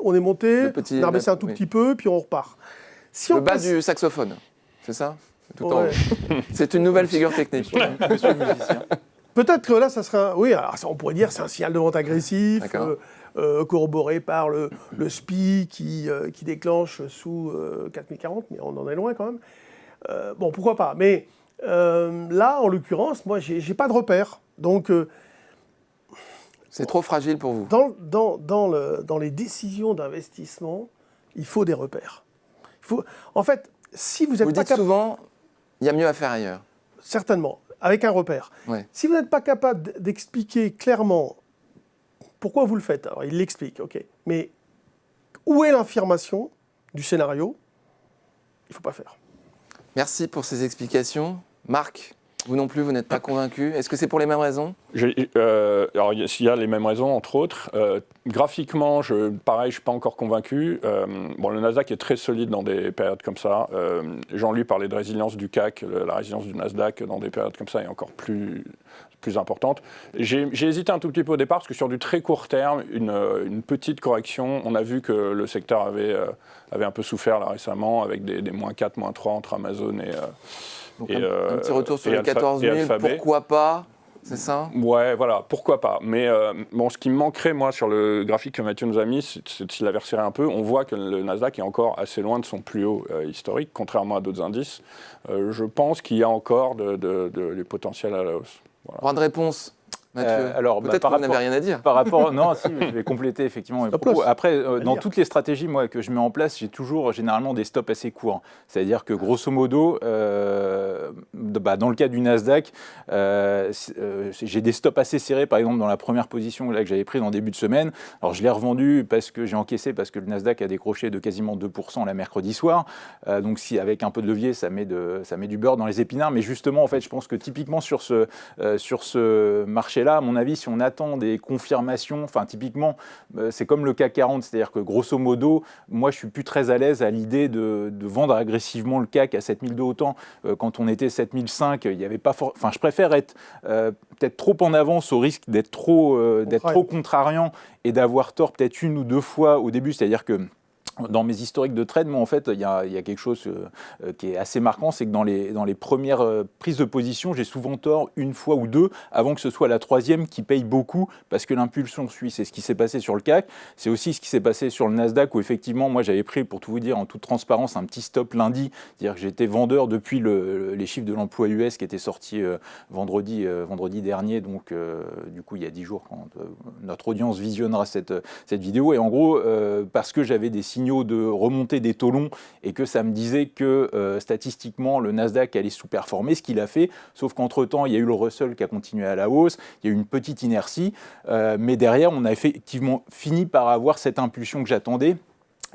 on est monté, Le petit- on a rebaissé un tout oui. petit peu, puis on repart. Si Le on bas casse- du saxophone, c'est ça? Tout en Ouais. haut. C'est une nouvelle figure technique. Monsieur le musicien. Peut-être que là, ça serait oui, alors ça, on pourrait dire c'est un signal de vente agressif, D'accord. corroboré par le SPI qui déclenche sous 4040, mais on en est loin quand même. Bon, pourquoi pas. Mais là, en l'occurrence, moi, j'ai pas de repère. Donc, C'est trop fragile pour vous. dans les décisions d'investissement, il faut des repères. En fait, si vous Vous n'êtes pas dites capable... souvent, il y a mieux à faire ailleurs. Certainement, avec un repère. Ouais. Si vous n'êtes pas capable d'expliquer clairement pourquoi vous le faites, alors il l'explique, ok, mais où est l'information du scénario? Il ne faut pas faire. Merci pour ces explications. Marc, vous non plus, vous n'êtes pas convaincu. Est-ce que c'est pour les mêmes raisons? Alors, s'il y a les mêmes raisons, entre autres, graphiquement, pareil, je ne suis pas encore convaincu. Bon, le Nasdaq est très solide dans des périodes comme ça. Jean-Louis parlait de résilience du CAC, la résilience du Nasdaq dans des périodes comme ça est encore plus importante. J'ai hésité un tout petit peu au départ, parce que sur du très court terme, une petite correction, on a vu que le secteur avait un peu souffert là récemment, avec des -4, -3 entre Amazon et... Donc un petit retour sur et les 14 000, Alphabet. pourquoi pas? C'est ça? Ouais, voilà, pourquoi pas. Mais bon, ce qui me manquerait, moi, sur le graphique que Mathieu nous a mis, c'est de s'il avait resserré un peu, on voit que le Nasdaq est encore assez loin de son plus haut historique, contrairement à d'autres indices. Je pense qu'il y a encore du potentiel à la hausse. Voilà. Droit de réponse, Mathieu. Alors, Peut-être par que vous n'avez rapport- rien à dire. Par rapport, non, si, je vais compléter effectivement mes Stop propos. loss. Après, dans dire. toutes les stratégies moi, que je mets en place, j'ai toujours généralement des stops assez courts. C'est-à-dire que grosso modo, dans le cas du Nasdaq, j'ai des stops assez serrés. Par exemple, dans la première position là, que j'avais prise en début de semaine, alors je l'ai revendu parce que j'ai encaissé, parce que le Nasdaq a décroché de quasiment 2% la mercredi soir. Donc si avec un peu de levier, ça met du beurre dans les épinards. Mais justement, en fait, je pense que typiquement sur ce marché-là, à mon avis, si on attend des confirmations, enfin typiquement, c'est comme le CAC 40, c'est-à-dire que grosso modo, moi je suis plus très à l'aise à l'idée de vendre agressivement le CAC à 7002 autant. Quand on était 7005, il y avait pas enfin je préfère être peut-être trop en avance au risque d'être trop contrariant et d'avoir tort peut-être une ou deux fois au début, c'est-à-dire que dans mes historiques de trade, moi, en fait, il y a quelque chose qui est assez marquant, c'est que dans les premières prises de position, j'ai souvent tort une fois ou deux, avant que ce soit la troisième qui paye beaucoup, parce que l'impulsion suit. C'est ce qui s'est passé sur le CAC, c'est aussi ce qui s'est passé sur le Nasdaq, où effectivement, moi, j'avais pris, pour tout vous dire, en toute transparence, un petit stop lundi, c'est-à-dire que j'étais vendeur depuis les chiffres de l'emploi US qui étaient sortis vendredi dernier, donc du coup, il y a 10 jours, quand notre audience visionnera cette vidéo, et en gros, parce que j'avais des signaux de remontée des taux longs et que ça me disait que statistiquement le Nasdaq allait sous-performer, ce qu'il a fait, sauf qu'entre-temps il y a eu le Russell qui a continué à la hausse, il y a eu une petite inertie, mais derrière on a effectivement fini par avoir cette impulsion que j'attendais.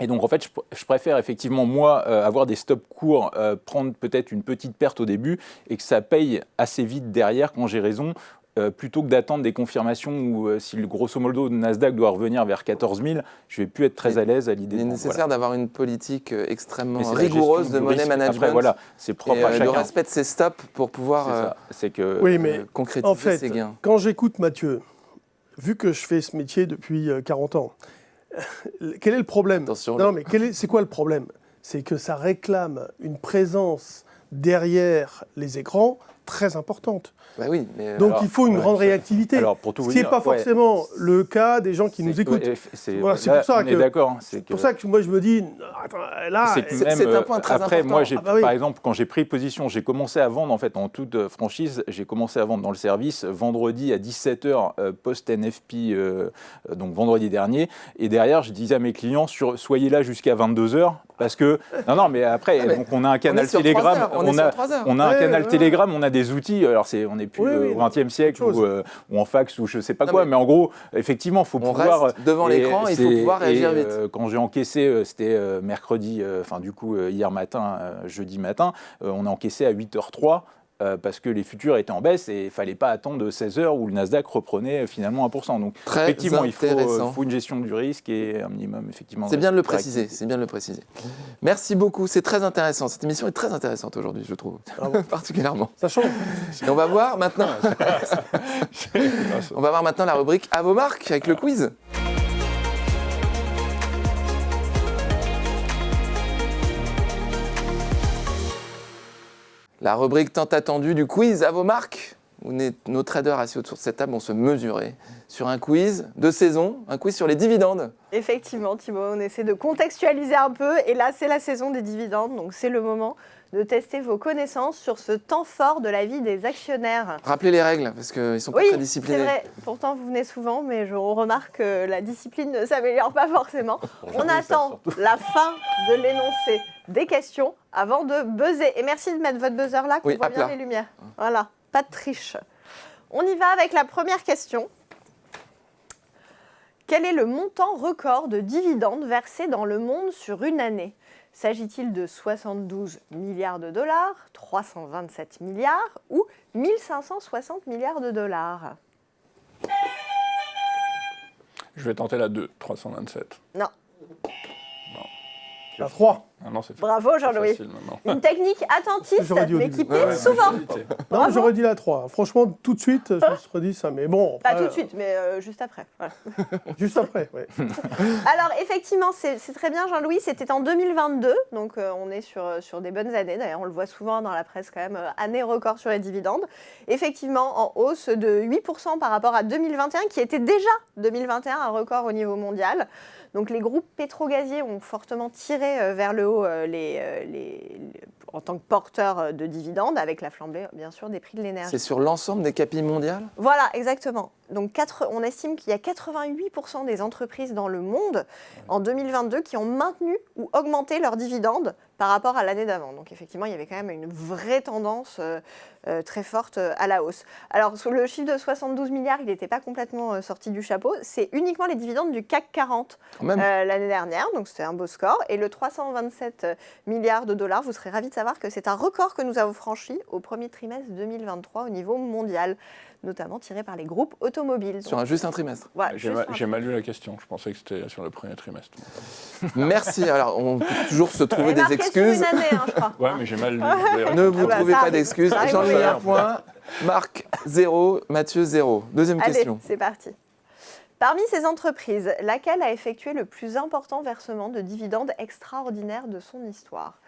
Et donc en fait, je préfère effectivement moi avoir des stops courts, prendre peut-être une petite perte au début et que ça paye assez vite derrière quand j'ai raison, plutôt que d'attendre des confirmations où si le grosso modo le Nasdaq doit revenir vers 14 000, je vais plus être très à l'aise à l'idée. Il est de nécessaire d'avoir une politique extrêmement Mais c'est la rigoureuse gestion de du money risque. management. Après, voilà, c'est propre et à le chacun. respect de ses stops pour pouvoir C'est que Oui, mais concrétiser en fait, ses gains. quand j'écoute Mathieu, vu que je fais ce métier depuis 40 ans, quel est le problème? Attention, Non, mais c'est quoi le problème? C'est que ça réclame une présence derrière les écrans très importante. Bah oui, mais Donc alors, il faut une ouais, grande réactivité. alors, pour tout Ce vous qui n'est dire, pas ouais, forcément le cas des gens qui nous écoutent. Voilà, c'est là, pour ça on est que- d'accord. hein, C'est pour ça que moi je me dis, attends, là, C'est que c'est même, un point très après, important. moi, j'ai, Ah bah oui. par exemple, quand j'ai pris position, j'ai commencé à vendre, en fait, en toute franchise, j'ai commencé à vendre dans le service vendredi à 17h post-NFP, donc vendredi dernier. Et derrière, je disais à mes clients, soyez là jusqu'à 22h, parce que... Non, mais après, Ah, mais donc, on a un canal sur Telegram, 3 heures, on est sur 3 heures. on a un Ouais, canal ouais. Telegram, on a des outils. Alors on n'est plus au XXe siècle ou en fax ou je sais pas quoi, mais en gros, effectivement, il faut pouvoir reste devant l'écran, il faut pouvoir réagir vite. Quand j'ai encaissé, c'était mercredi, hier matin, jeudi matin, on a encaissé à 8h03. Parce que les futurs étaient en baisse et il ne fallait pas attendre 16 heures où le Nasdaq reprenait finalement 1%. Donc effectivement, il faut une gestion du risque et un minimum, effectivement. C'est bien de le préciser, c'est bien de le préciser. Merci beaucoup, c'est très intéressant. Cette émission est très intéressante aujourd'hui, je trouve, particulièrement. Ça change. Et on va voir maintenant. On va voir maintenant la rubrique à vos marques avec le quiz. La rubrique tant attendue du quiz à vos marques, où nos traders assis autour de cette table vont se mesurer sur un quiz de saison, un quiz sur les dividendes. Effectivement, Thibaut, on essaie de contextualiser un peu. Et là, c'est la saison des dividendes, donc c'est le moment de tester vos connaissances sur ce temps fort de la vie des actionnaires. Rappelez les règles, parce qu'ils ne sont pas très disciplinés. Oui, c'est vrai. Pourtant, vous venez souvent, mais je remarque que la discipline ne s'améliore pas forcément. On attend la fin de l'énoncé des questions avant de buzzer. Et merci de mettre votre buzzer là, qu'on voit bien les lumières. Voilà, pas de triche. On y va avec la première question. Quel est le montant record de dividendes versés dans le monde sur une année ? S'agit-il de 72 milliards de dollars, 327 milliards ou 1560 milliards de dollars ? Je vais tenter la 2, 327. Non. La 3. Ah non, c'est Bravo Jean-Louis. Une technique attentiste, mais qui pique souvent. Non, j'aurais dit la 3. Franchement, tout de suite, je me serais dit ça. Mais bon. Pas tout de suite, mais juste après. Voilà. Juste après, oui. Alors, effectivement, c'est très bien, Jean-Louis. C'était en 2022, donc on est sur des bonnes années. D'ailleurs, on le voit souvent dans la presse quand même, année record sur les dividendes. Effectivement, en hausse de 8% par rapport à 2021, qui était déjà 2021 un record au niveau mondial. Donc les groupes pétrogaziers ont fortement tiré vers le haut en tant que porteurs de dividendes, avec la flambée, bien sûr, des prix de l'énergie. C'est sur l'ensemble des capilles mondiales ? Voilà, exactement. Donc on estime qu'il y a 88% des entreprises dans le monde en 2022 qui ont maintenu ou augmenté leurs dividendes par rapport à l'année d'avant. Donc effectivement, il y avait quand même une vraie tendance très forte à la hausse. Alors sur le chiffre de 72 milliards, il n'était pas complètement sorti du chapeau. C'est uniquement les dividendes du CAC 40 l'année dernière, donc c'était un beau score. Et le 327 milliards de dollars, vous serez ravis de savoir que c'est un record que nous avons franchi au premier trimestre 2023 au niveau mondial, notamment tiré par les groupes automobiles. Sur juste un trimestre. Voilà, j'ai mal lu la question, je pensais que c'était sur le premier trimestre. Merci, alors on peut toujours se trouver des excuses. Sur une année, je crois. Ouais, mais j'ai mal lu. Ne vous trouvez pas d'excuses. Jean-Louis 1 point, Marc 0, Mathieu 0. Deuxième question. Allez, c'est parti. Parmi ces entreprises, laquelle a effectué le plus important versement de dividendes extraordinaires de son histoire ?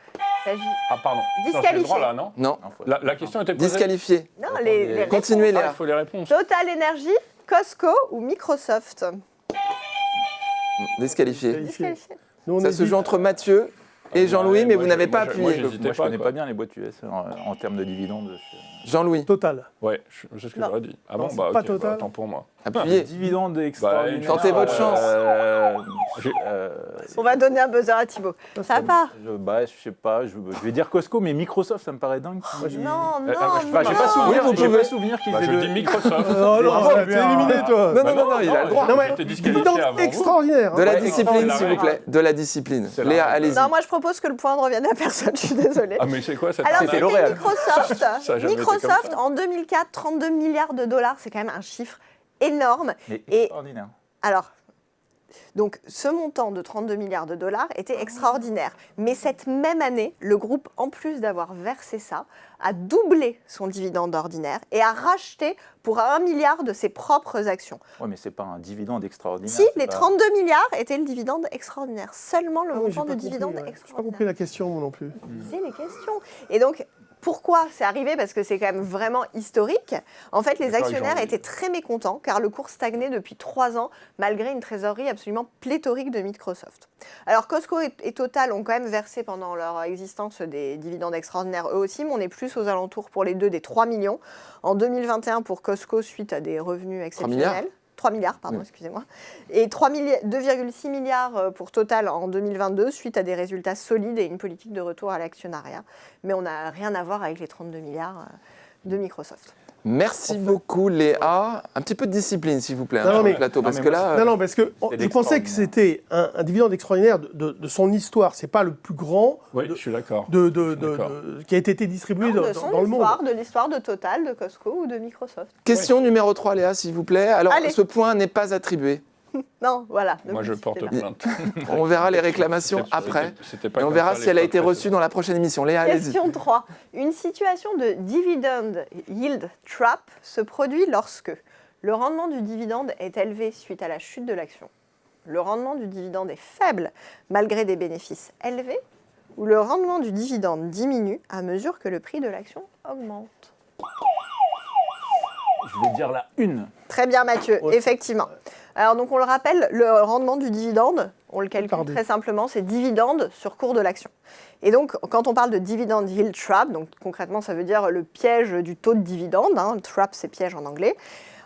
Ah pardon. Disqualifié. J'ai le droit là, non ? Non. La question était posée. Disqualifié. Non, les Continuez, Léa. Il faut les réponses. Total Energy, Costco ou Microsoft ? Disqualifié. Disqualifié. Nous, on Ça se joue entre Mathieu et Jean-Louis, mais vous n'avez pas appuyé. j'hésitais Moi, je pas, connais quoi. pas bien les boîtes US en termes de dividendes. Jean-Louis, Total. Ouais, c'est ce que Non. j'aurais dit. Ah Non, bon, c'est bah pas ok, total. bah, tant pour moi. appuyez. Dividendes extraordinaires. tentez votre chance. On va donner un buzzer à Thibaut. Ça va pas ? Je sais pas, je vais dire Costco, mais Microsoft, ça me paraît dingue. Non, non, J'ai pas souvenir, Oui, vous j'ai pouvez. pas souvenir qu'ils Bah, aient je de- dis Microsoft. Oh non, t'es éliminé, toi. Non, non, il a le droit. Non, mais J'étais disqualifié dividende avant vous. extraordinaire. De la Ouais, discipline, c'est s'il la vous plaît. De la discipline. C'est la Léa, règle. allez-y. Non, moi je propose que le point ne revienne à personne, je suis désolée. Ah mais c'est quoi cette Alors arnaque c'était L'Oréal. Microsoft. Ça a jamais été comme Microsoft ça. en 2004, 32 milliards de dollars, c'est quand même un chiffre énorme. Mais Et extraordinaire. alors, donc ce montant de 32 milliards de dollars était extraordinaire. Mais cette même année, le groupe, en plus d'avoir versé ça, a doublé son dividende ordinaire et a racheté pour 1 milliard de ses propres actions. Ouais, mais c'est pas un dividende extraordinaire. Si, c'est les pas- 32 milliards étaient le dividende extraordinaire. Seulement le Ah oui, j'ai montant pas de dividende compris, ouais. J'ai pas extraordinaire. compris la question, moi non plus. C'est les questions. Et donc, pourquoi c'est arrivé ? Parce que c'est quand même vraiment historique. En fait, les D'accord, actionnaires Jean-Louis. étaient très mécontents car le cours stagnait depuis 3 ans malgré une trésorerie absolument pléthorique de Microsoft. Alors, Costco et Total ont quand même versé pendant leur existence des dividendes extraordinaires eux aussi, mais on est plus aux alentours pour les deux des 3 millions. En 2021 pour Costco suite à des revenus exceptionnels. 3 milliards, pardon, excusez-moi. Et 2,6 milliards pour Total en 2022, suite à des résultats solides et une politique de retour à l'actionnariat. Mais on n'a rien à voir avec les 32 milliards de Microsoft. Merci beaucoup Léa. Un petit peu de discipline s'il vous plaît Non, sur mais- le plateau, parce mais que moi, là... Non, parce que C'est je pensais que c'était un dividende extraordinaire de son histoire. C'est pas le plus grand Oui, je suis d'accord. D'accord. qui a été distribué De dans son le monde. histoire, de l'histoire de Total, de Costco ou de Microsoft. Question numéro 3 Léa, s'il vous plaît. Alors, Allez. ce point n'est pas attribué. Non, voilà. ne Moi, je vous porte disputez pas. plainte. On verra les réclamations C'était- après. c'était pas Et on comme verra ça si elle a les été fois reçue dans la prochaine émission. Léa, allez-y. Question 3. Une situation de dividend yield trap se produit lorsque le rendement du dividende est élevé suite à la chute de l'action, le rendement du dividende est faible malgré des bénéfices élevés, ou le rendement du dividende diminue à mesure que le prix de l'action augmente. Je vais dire la une. Très bien Mathieu, Ouais. effectivement. Alors donc on le rappelle, le rendement du dividende, on le calcule Pardon. très simplement, c'est dividende sur cours de l'action. Et donc quand on parle de dividend yield trap, donc concrètement ça veut dire le piège du taux de dividende, hein, trap c'est piège en anglais,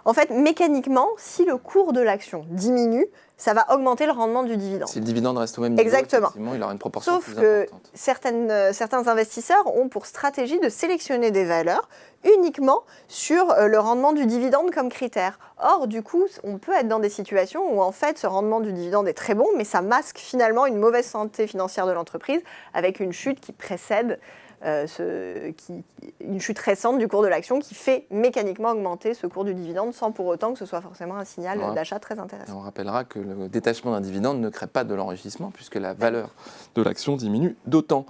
en fait mécaniquement si le cours de l'action diminue, ça va augmenter le rendement du dividende. Si le dividende reste au même niveau, Exactement. effectivement, il aura une proportion Sauf plus que importante. certains investisseurs ont pour stratégie de sélectionner des valeurs uniquement sur le rendement du dividende comme critère. Or, du coup, on peut être dans des situations où en fait ce rendement du dividende est très bon, mais ça masque finalement une mauvaise santé financière de l'entreprise avec une chute qui précède une chute récente du cours de l'action qui fait mécaniquement augmenter ce cours du dividende sans pour autant que ce soit forcément un signal Ouais. d'achat très Et intéressant. on rappellera que le détachement d'un dividende ne crée pas de l'enrichissement puisque la valeur de l'action diminue d'autant.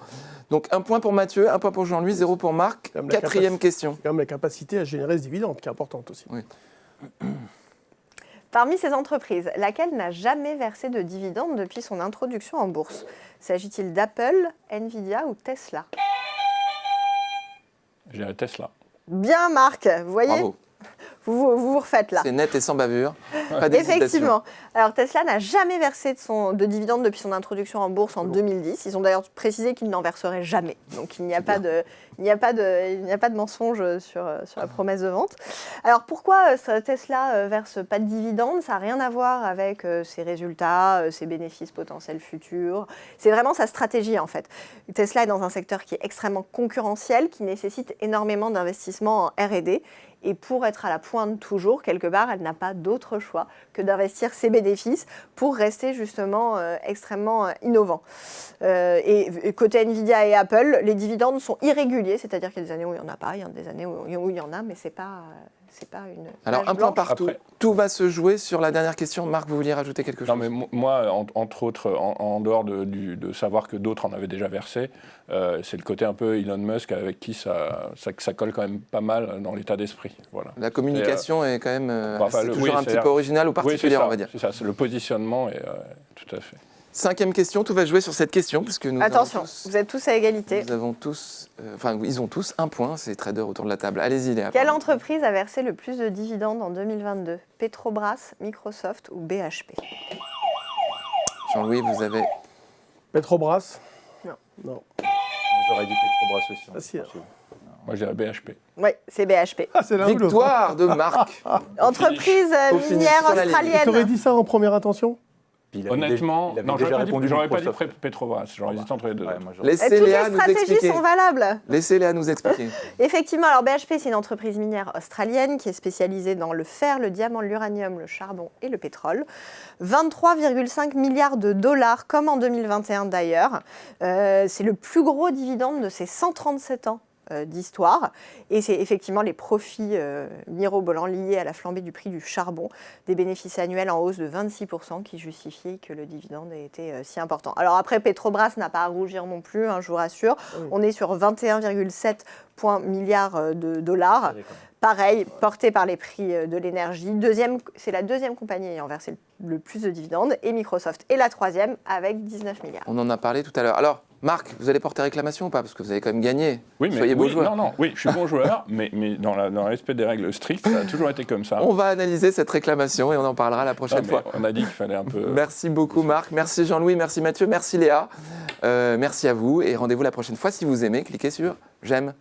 Donc un point pour Mathieu, un point pour Jean-Louis, 0 pour Marc. Comme la Quatrième question. C'est quand même la capacité à générer ce dividende qui est importante aussi. Parmi ces entreprises, laquelle n'a jamais versé de dividende depuis son introduction en bourse? S'agit-il d'Apple, Nvidia ou Tesla? J'ai un Tesla. Bien Marc, vous voyez, Bravo. vous refaites là. C'est net et sans bavure. Pas d'hésitation. Effectivement. Alors Tesla n'a jamais versé de dividende depuis son introduction en bourse en 2010. Ils ont d'ailleurs précisé qu'ils n'en verseraient jamais. Donc il n'y a pas de mensonge sur la promesse de vente. Alors pourquoi Tesla verse pas de dividende? Ça n'a rien à voir avec ses résultats, ses bénéfices potentiels futurs. C'est vraiment sa stratégie en fait. Tesla est dans un secteur qui est extrêmement concurrentiel, qui nécessite énormément d'investissements en R&D. Et pour être à la pointe toujours, quelque part, elle n'a pas d'autre choix que d'investir ses bénéfices pour rester justement extrêmement innovant. Et côté Nvidia et Apple, les dividendes sont irréguliers, c'est-à-dire qu'il y a des années où il n'y en a pas, il y a des années où il y en a, mais c'est pas une Alors page un point blanche. partout. Après- Tout va se jouer sur la dernière question. Marc, vous vouliez rajouter quelque chose? Non, mais moi, entre autres, en dehors de savoir que d'autres en avaient déjà versé, c'est le côté un peu Elon Musk avec qui ça colle quand même pas mal dans l'état d'esprit. Voilà. La communication est quand même enfin, c'est le- toujours oui, un petit c'est-à-dire- peu original ou Oui, c'est particulier, ça, on va dire. c'est ça, c'est le positionnement, et tout à fait. 5e question, tout va jouer sur cette question puisque nous Attention, avons tous, vous êtes tous à égalité. nous avons tous, enfin ils ont tous un point, ces traders autour de la table. Allez-y Léa. Quelle pardon. entreprise a versé le plus de dividendes en 2022? Petrobras, Microsoft ou BHP? Jean-Louis, vous avez... Petrobras? Non. Non. J'aurais dit Petrobras aussi. Facile. Moi, je dirais BHP. Oui, c'est BHP. Ah, c'est l'un ou l'autre. Victoire de Marc. Entreprise Au finish, minière sur la ligne. Tu aurais australienne. dit ça en première intention? Puis il avait Honnêtement, déjà, il avait non, déjà répondu j'aurais pas dit Microsoft. Petrobras, j'aurais hésité entre les deux. Ouais, moi, j'aurais- Et Laissez toutes Léa les nous stratégies expliquer. sont valables. Laissez Léa nous expliquer. Effectivement, alors BHP, c'est une entreprise minière australienne qui est spécialisée dans le fer, le diamant, l'uranium, le charbon et le pétrole. 23,5 milliards de dollars, comme en 2021 d'ailleurs. C'est le plus gros dividende de ces 137 ans d'histoire. Et c'est effectivement les profits mirobolants liés à la flambée du prix du charbon, des bénéfices annuels en hausse de 26% qui justifient que le dividende ait été si important. Alors après, Petrobras n'a pas à rougir non plus, hein, je vous rassure. Oui. On est sur 21,7 milliards de dollars. Pareil, porté par les prix de l'énergie. C'est la deuxième compagnie ayant versé le plus de dividendes, et Microsoft est la troisième avec 19 milliards. On en a parlé tout à l'heure. Alors, Marc, vous allez porter réclamation ou pas? Parce que vous avez quand même gagné. Oui, mais Soyez beau oui, joueur. non, oui, je suis bon joueur, mais dans le respect des règles strictes, ça a toujours été comme ça. On va analyser cette réclamation et on en parlera la Non, prochaine mais fois. on a dit qu'il fallait un peu. Merci beaucoup Marc, merci Jean-Louis, merci Mathieu, merci Léa. Merci à vous et rendez-vous la prochaine fois. Si vous aimez, cliquez sur j'aime.